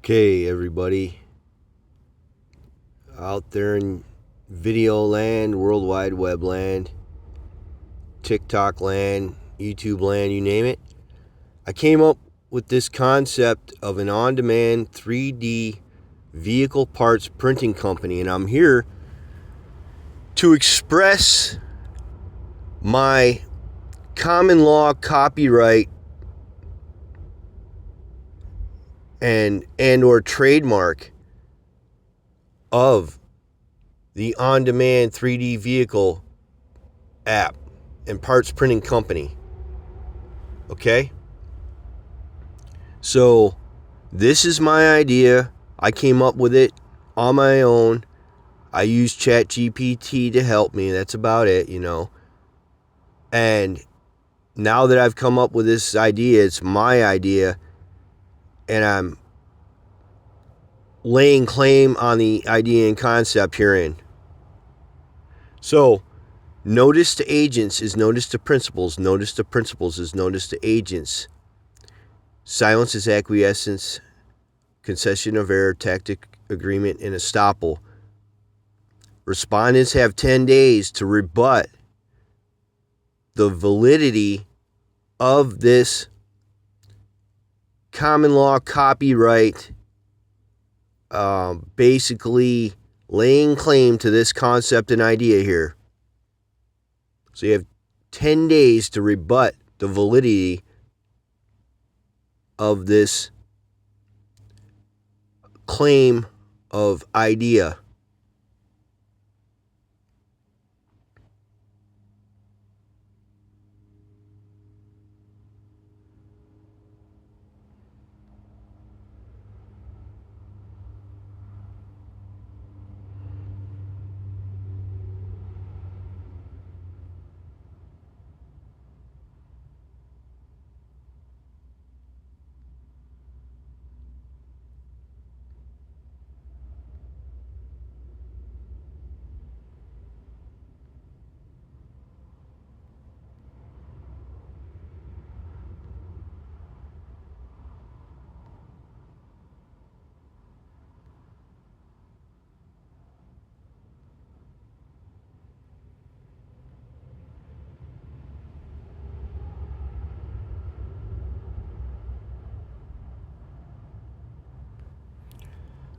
Okay, everybody out there in video land, World Wide Web land, TikTok land, YouTube land, you name it. I came up with this concept of an on-demand 3D vehicle parts printing company, and I'm here to express my common law copyright and or trademark of the on-demand 3D vehicle app and parts printing company. Okay? So this is my idea. I came up with it on my own. I used ChatGPT to help me. That's about it, And now that I've come up with this idea, it's my idea, and I'm laying claim on the idea and concept herein. So, notice to agents is notice to principals. Notice to principals is notice to agents. Silence is acquiescence. Concession of error, tactic, agreement, and estoppel. Respondents have 10 days to rebut the validity of this common law copyright, basically laying claim to this concept and idea here. So you have 10 days to rebut the validity of this claim of idea.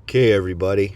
Okay, everybody.